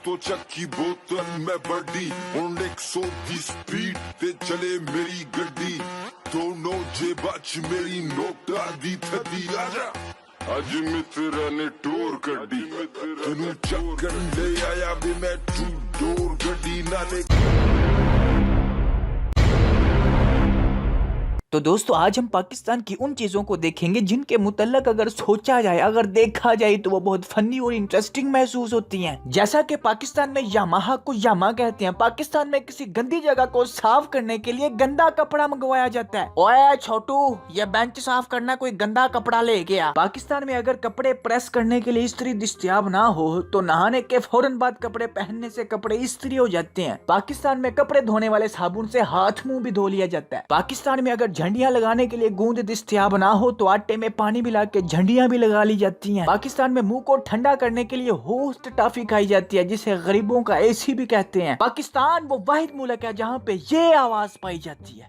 तो ਚੱਕੀ ਬੋਤਲ ਮੈਂ ਵੱਡੀ ਹੁਣ 100 ਦੀ ਸਪੀਡ ਤੇ ਚਲੇ ਮੇਰੀ ਗੱਡੀ ਦੋਨੋਂ ਜੇਬਾਂ 'ਚ ਮੇਰੀ ਨੋਟਾਂ ਦੀ ਥੱਦੀ ਆ ਜਾ ਅੱਜ ਮਿੱਤਰਾਂ ਨੇ ਟੂਰ ਕੱਢੀ ਤੈਨੂੰ ਚੱਕਣ ਲੈ ਆਇਆ ਵੀ ਮੈਂ ਟੂ ਡੋਰ ਗੱਡੀ ਨਾਲੇ। तो दोस्तों आज हम पाकिस्तान की उन चीज़ों को देखेंगे जिनके मुतल्लक अगर सोचा जाए, अगर देखा जाए तो वो बहुत फनी और इंटरेस्टिंग महसूस होती हैं। जैसा कि पाकिस्तान में यामाहा को यामा कहते हैं। पाकिस्तान में किसी गंदी जगह को साफ करने के लिए गंदा कपड़ा मंगवाया जाता है। ओए छोटू, ये बेंच साफ करना कोई गंदा कपड़ा ले गया। पाकिस्तान में अगर कपड़े प्रेस करने के लिए इस्त्री दस्तयाब ना हो तो नहाने के फौरन बाद कपड़े पहनने से कपड़े इस्त्री हो जाते हैं। पाकिस्तान में कपड़े धोने वाले साबुन से हाथ मुंह भी धो लिया जाता है। पाकिस्तान में अगर झंडियां लगाने के लिए गूंद दस्तयाब ना हो तो आटे में पानी मिला के झंडियां भी लगा ली जाती हैं। पाकिस्तान में मुंह को ठंडा करने के लिए होस्ट टॉफी खाई जाती है जिसे गरीबों का एसी भी कहते हैं। पाकिस्तान वो वाहिद मुल्क है जहाँ पे ये आवाज पाई जाती है।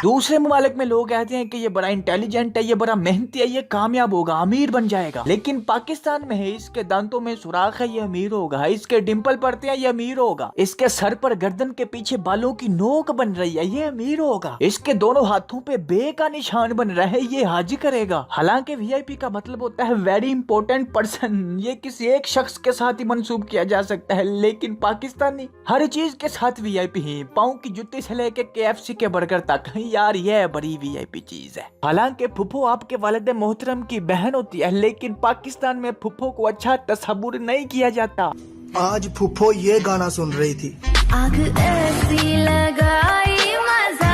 दूसरे ममालिक में लोग कहते हैं कि ये बड़ा इंटेलिजेंट है, ये बड़ा मेहनती है, ये कामयाब होगा, अमीर बन जाएगा। लेकिन पाकिस्तान में है इसके दांतों में सुराख है, ये अमीर होगा। इसके डिम्पल पड़ते हैं, ये अमीर होगा। इसके सर पर गर्दन के पीछे बालों की नोक बन रही है, ये अमीर होगा। इसके दोनों हाथों पे बे का निशान बन रहा है, ये हाजी करेगा। हालांकि वीआईपी का मतलब होता है वेरी इंपॉर्टेंट पर्सन। ये किसी एक शख्स के साथ ही मंसूब किया जा सकता है, लेकिन पाकिस्तानी हर चीज के साथ वीआईपी है। पाँव की जुत्ती से लेके KFC के बर्गर तक, यार ये बड़ी वीआईपी चीज है। हालांकि फुफो आपके वालिद मोहतरम की बहन होती है, लेकिन पाकिस्तान में फुफो को अच्छा तस्वुर नहीं किया जाता। आज फुफो ये गाना सुन रही थी, आग ऐसी लगाई मजा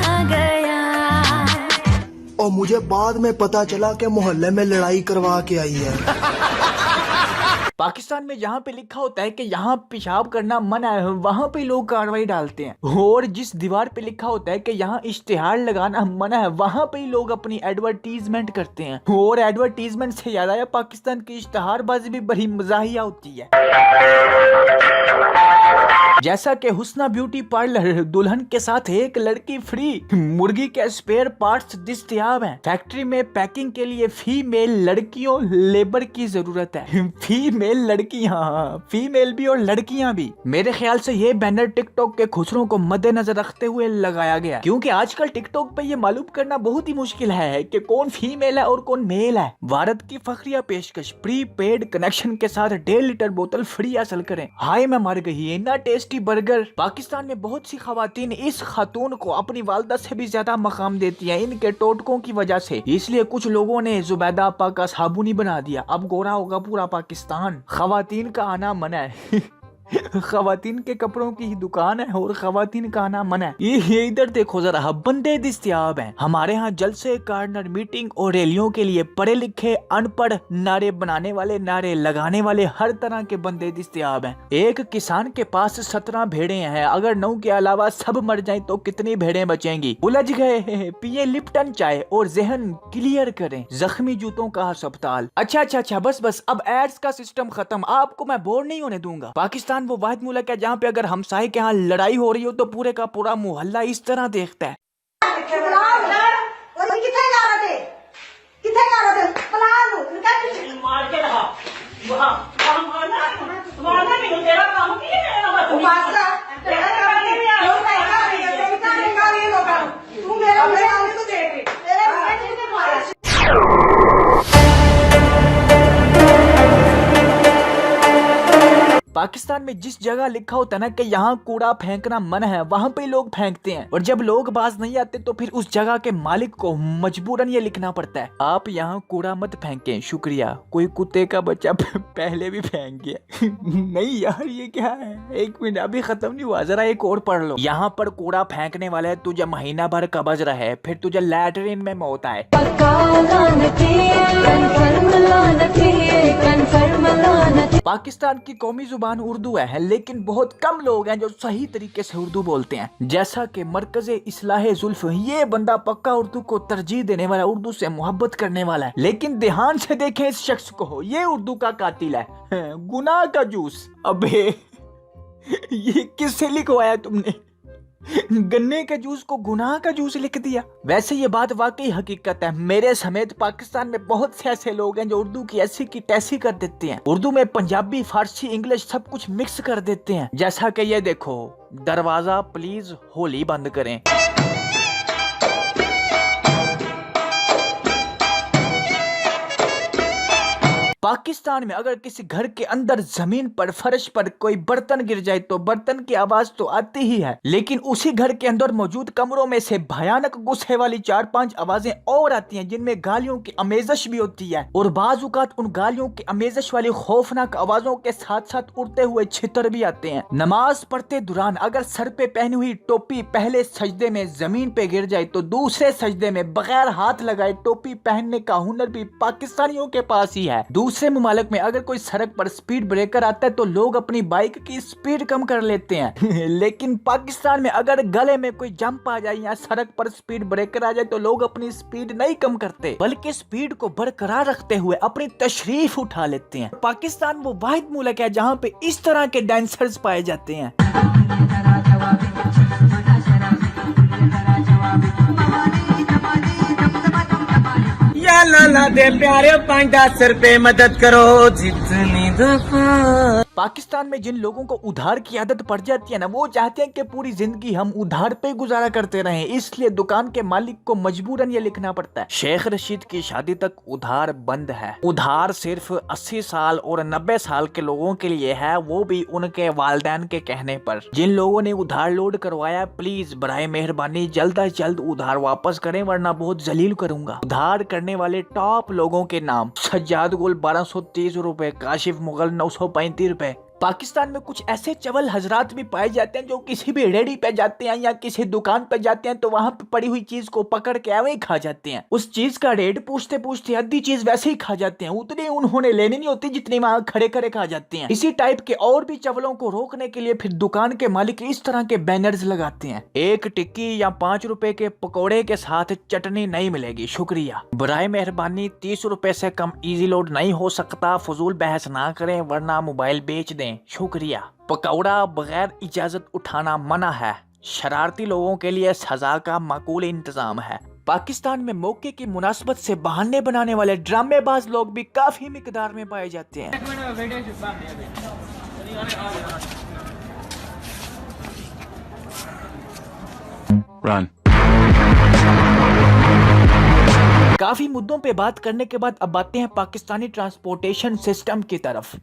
आ गया, और मुझे बाद में पता चला कि मोहल्ले में लड़ाई करवा के आई है। पाकिस्तान में जहाँ पे लिखा होता है कि यहाँ पेशाब करना मना है, वहाँ पे लोग कार्रवाई डालते हैं। और जिस दीवार पे लिखा होता है कि यहाँ इश्तिहार लगाना मना है, वहाँ पे लोग अपनी एडवर्टीजमेंट करते हैं। और एडवर्टीजमेंट से याद आया, पाकिस्तान की इश्तिहारबाजी भी बड़ी मजाहिया होती है। जैसा कि हुस्ना ब्यूटी पार्लर, दुल्हन के साथ एक लड़की फ्री, मुर्गी के स्पेयर पार्ट्स दस्तयाब हैं। फैक्ट्री में पैकिंग के लिए फीमेल लड़कियों लेबर की जरूरत है। फीमेल लड़कियां, फीमेल भी और लड़कियां भी। मेरे ख्याल से ये बैनर टिकटॉक के खुसरों को मद्देनजर रखते हुए लगाया गया, क्योंकि आजकल टिकटॉक पे ये मालूम करना बहुत ही मुश्किल है कि कौन फीमेल है और कौन मेल है। भारत की फखरिया पेशकश, प्री पेड कनेक्शन के साथ 1.5 लीटर बोतल फ्री हासिल करें। हाय मैं मर गई, इतना टेस्टी बर्गर। पाकिस्तान में बहुत सी खवातीन इस खातून को अपनी वालदा से भी ज्यादा मकाम देती हैं इनके टोटकों की वजह से। इसलिए कुछ लोगों ने जुबैदा आपा का साबुनी बना दिया। अब गोरा होगा पूरा पाकिस्तान। खवातीन का आना मना है। खवातीन के कपड़ों की ही दुकान है और खवातीन का आना मना है। ये इधर देखो जरा, बंदे दस्तयाब हैं। हमारे यहाँ जलसे, कार्नर, मीटिंग और रैलियों के लिए पढ़े लिखे, अनपढ़, नारे बनाने वाले, नारे लगाने वाले, हर तरह के बंदे दस्तयाब हैं। एक किसान के पास 17 भेड़े हैं। अगर 9 के अलावा सब मर जाएं तो कितनी भेड़ें बचेंगी? उलझ गए, पिए लिप्टन चाय और जहन क्लियर करें। जख्मी जूतों का अस्पताल। अच्छा, बस अब एड्स का सिस्टम खत्म। आपको मैं बोर नहीं होने दूंगा। पाकिस्तान वो वाहिद मुल्क है जहाँ पे अगर हमसाये के यहाँ लड़ाई हो रही हो तो पूरे का पूरा मोहल्ला इस तरह देखता है। पाकिस्तान में जिस जगह लिखा होता है ना कि यहाँ कूड़ा फेंकना मना है, वहाँ पे लोग फेंकते हैं। और जब लोग बाज नहीं आते तो फिर उस जगह के मालिक को मजबूरन ये लिखना पड़ता है, आप यहाँ कूड़ा मत फेंकें, शुक्रिया। कोई कुत्ते का बच्चा पहले भी फेंक गया। नहीं यार, ये क्या है? 1 मिनट, अभी खत्म नहीं हुआ, जरा एक और पढ़ लो। यहाँ पर कूड़ा फेंकने वाले तुझे महीना भर कब्ज रहे, फिर तुझे लैटरिन में मौत आए। पाकिस्तान की कौमी जुबान उर्दू है, लेकिन बहुत कम लोग हैं जो सही तरीके से उर्दू बोलते हैं। जैसा कि मरकज़े इस्लाहे जुल्फ, ये बंदा पक्का उर्दू को तरजीह देने वाला, उर्दू से मोहब्बत करने वाला है। लेकिन ध्यान से देखें इस शख्स को, ये उर्दू का कातिल है, गुनाह का जूस। अबे ये किससे लिखवाया तुमने? गन्ने के जूस को गुनाह का जूस लिख दिया। वैसे ये बात वाकई हकीकत है। मेरे समेत पाकिस्तान में बहुत से ऐसे लोग हैं जो उर्दू की ऐसी की तैसी कर देते हैं। उर्दू में पंजाबी, फारसी, इंग्लिश सब कुछ मिक्स कर देते हैं। जैसा कि ये देखो, दरवाजा प्लीज होली बंद करें। पाकिस्तान में अगर किसी घर के अंदर जमीन पर, फर्श पर कोई बर्तन गिर जाए तो बर्तन की आवाज तो आती ही है, लेकिन उसी घर के अंदर मौजूद कमरों में से भयानक गुस्से वाली 4-5 आवाजें और आती हैं, जिनमें गालियों की अमेजश भी होती है। और बाज औकात उन गालियों की अमेजश वाली खौफनाक आवाजों के साथ साथ उड़ते हुए छितर भी आते हैं। नमाज पढ़ते दौरान अगर सर पे पहनी हुई टोपी पहले सजदे में जमीन पे गिर जाए तो दूसरे सजदे में बगैर हाथ लगाए टोपी पहनने का हुनर भी पाकिस्तानियों के पास ही है। दूसरे मुमालिक में अगर कोई सड़क पर स्पीड ब्रेकर आता है तो लोग अपनी बाइक की स्पीड कम कर लेते हैं लेकिन पाकिस्तान में अगर गले में कोई जंप आ जाए या सड़क पर स्पीड ब्रेकर आ जाए तो लोग अपनी स्पीड नहीं कम करते, बल्कि स्पीड को बरकरार रखते हुए अपनी तशरीफ उठा लेते हैं। पाकिस्तान वो वाहिद मुल्क है जहाँ पे इस तरह के डांसर्स पाए जाते हैं। लाला दे प्यारे 5-10 रुपए मदद करो जितनी दफा। पाकिस्तान में जिन लोगों को उधार की आदत पड़ जाती है ना, वो चाहते हैं कि पूरी जिंदगी हम उधार पे गुजारा करते रहें, इसलिए दुकान के मालिक को मजबूरन ये लिखना पड़ता है, शेख रशीद की शादी तक उधार बंद है। उधार सिर्फ 80 साल और 90 साल के लोगों के लिए है, वो भी उनके वालिदैन के कहने पर। जिन लोगों ने उधार लोड करवाया, प्लीज बराए मेहरबानी जल्द अज जल्द उधार वापस करें, वरना बहुत जलील करूंगा। उधार करने वाले टॉप लोगों के नाम: सज्जाद गुल 1230 रुपए, काशिफ मुगल 935 रुपए। पाकिस्तान में कुछ ऐसे चवल हजरात भी पाए जाते हैं जो किसी भी रेडी पे जाते हैं या किसी दुकान पे जाते हैं तो वहां पे पड़ी हुई चीज को पकड़ के ऐवे ही खा जाते हैं। उस चीज का रेट पूछते पूछते आधी चीज वैसे ही खा जाते हैं, उतनी उन्होंने लेनी नहीं होती जितनी वहां खड़े खड़े खा जाते हैं। इसी टाइप के और भी चवलों को रोकने के लिए फिर दुकान के मालिक इस तरह के बैनर्स लगाते हैं: 1 टिक्की या 5 रुपए के पकौड़े के साथ चटनी नहीं मिलेगी, शुक्रिया। बराए मेहरबानी 30 रुपए से कम इजी लोड नहीं हो सकता, फजूल बहस ना करें वरना मोबाइल बेच दें, शुक्रिया। पकौड़ा बगैर इजाजत उठाना मना है, शरारती लोगों के लिए सजा का माकूल इंतजाम है। पाकिस्तान में मौके की मुनासबत से बहाने बनाने वाले ड्रामेबाज लोग भी काफी मिकदार में पाए जाते हैं। Run. काफी मुद्दों पे बात करने के बाद अब आते हैं पाकिस्तानी ट्रांसपोर्टेशन सिस्टम की तरफ।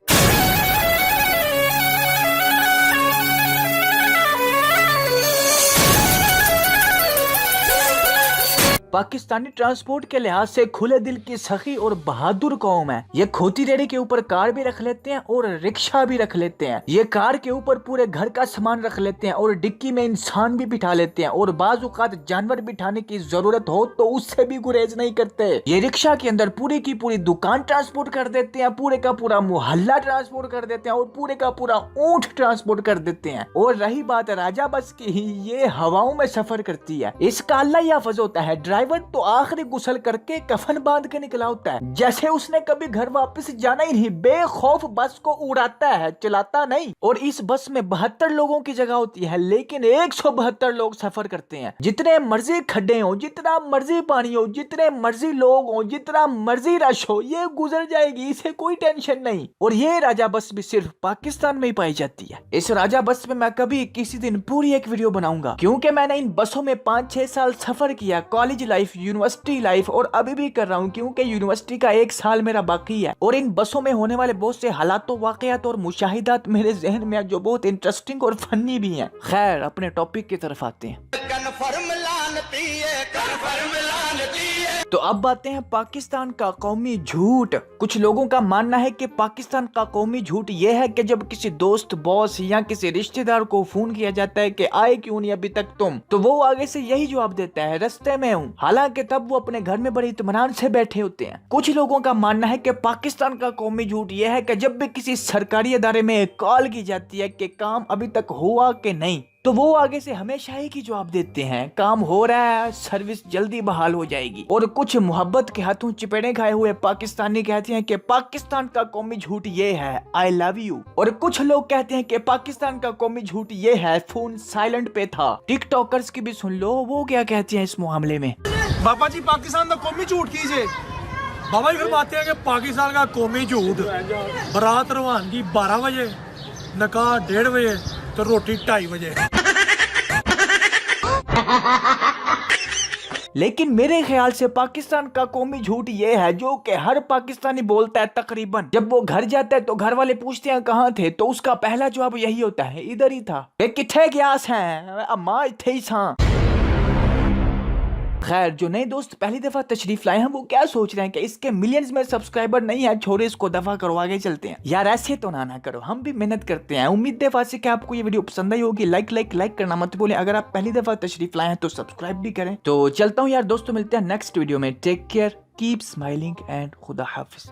पाकिस्तानी ट्रांसपोर्ट के लिहाज से खुले दिल की सखी और बहादुर कौम है। ये खोती रेड़ी के ऊपर कार भी रख लेते हैं और रिक्शा भी रख लेते हैं। ये कार के ऊपर पूरे घर का सामान रख लेते हैं और डिक्की में इंसान भी बिठा लेते हैं, और बाज औकात जानवर बिठाने की जरूरत हो तो उससे भी गुरेज नहीं करते। ये रिक्शा के अंदर पूरी की पूरी दुकान ट्रांसपोर्ट कर देते हैं, पूरे का पूरा मोहल्ला ट्रांसपोर्ट कर देते हैं और पूरे का पूरा ऊंट ट्रांसपोर्ट कर देते हैं। और रही बात राजा बस की, ये हवाओं में सफर करती है। इसका अल्लाह याफज होता है, ड्राइवर तो आखिरी गुसल करके कफन बांध के निकला होता है, जैसे उसने कभी घर वापस जाना ही नहीं। बेखौफ बस को उड़ाता है, चलाता नहीं। और इस बस में 72 लोगों की जगह होती है, लेकिन 172 लोग सफर करते हैं। जितने मर्जी खड्डे हो, जितना मर्जी पानी हो, जितने मर्जी लोग हो, जितना मर्जी रश हो, ये गुजर जाएगी, इसे कोई टेंशन नहीं। और ये राजा बस भी सिर्फ पाकिस्तान में ही पाई जाती है। इस राजा बस में मैं कभी किसी दिन पूरी एक वीडियो बनाऊंगा, क्योंकि मैंने इन बसों में 5-6 साल सफर किया, कॉलेज लाइफ, यूनिवर्सिटी लाइफ, और अभी भी कर रहा हूँ क्योंकि यूनिवर्सिटी का 1 साल मेरा बाकी है। और इन बसों में होने वाले बहुत से हालात, वाकयात और मुशाहिदात मेरे जहन में जो बहुत इंटरेस्टिंग और फनी भी हैं। खैर, अपने टॉपिक की तरफ आते हैं। तो अब बातें हैं पाकिस्तान का कौमी झूठ। कुछ लोगों का मानना है कि पाकिस्तान का कौमी झूठ यह है कि जब किसी दोस्त, बॉस या किसी रिश्तेदार को फोन किया जाता है कि आए क्यों नहीं अभी तक तुम, तो वो आगे से यही जवाब देता है, रास्ते में हूँ, हालांकि तब वो अपने घर में बड़े इत्मीनान से बैठे होते हैं। कुछ लोगों का मानना है कि पाकिस्तान का कौमी झूठ यह है कि जब भी किसी सरकारी अदारे में कॉल की जाती है कि काम अभी तक हुआ कि नहीं, तो वो आगे से हमेशा एक ही जवाब देते हैं, काम हो रहा है, सर्विस जल्दी बहाल हो जाएगी। और कुछ मोहब्बत के हाथों चपेड़े खाए हुए पाकिस्तानी कहते हैं कि पाकिस्तान का कौमी झूठ ये है, आई लव यू। और कुछ लोग कहते हैं कि पाकिस्तान का कौमी झूठ ये है, फोन साइलेंट पे था। टिकटॉकर्स की भी सुन लो, वो क्या कहते हैं इस मामले में। बाबा जी पाकिस्तान का कौमी झूठ कीजिए। बाबा जी फरमाते हैं कि पाकिस्तान का कौमी झूठ, बारात रवानगी 12 बजे, नकाह 1:30 बजे, तो रोटी 2:30 बजे। लेकिन मेरे ख्याल से पाकिस्तान का कौमी झूठ ये है जो कि हर पाकिस्तानी बोलता है तकरीबन। जब वो घर जाता है तो घर वाले पूछते हैं कहाँ थे, तो उसका पहला जवाब यही होता है, इधर ही था। किथे ग्यास है अम्मा, इथे ही था। खैर, जो नए दोस्त पहली दफा तशरीफ लाए हैं वो क्या सोच रहे हैं कि इसके मिलियंस में सब्सक्राइबर नहीं है, छोड़े इसको दफा करो, आगे चलते हैं। यार ऐसे तो ना करो, हम भी मेहनत करते हैं। उम्मीद है फासिक कि आपको ये वीडियो पसंद आई होगी। लाइक करना मत भूलें। अगर आप पहली दफा तशरीफ लाए हैं तो सब्सक्राइब भी करें। तो चलता हूँ यार दोस्तों, मिलते हैं नेक्स्ट वीडियो में। Take care, keep smiling and खुदा हाफिज।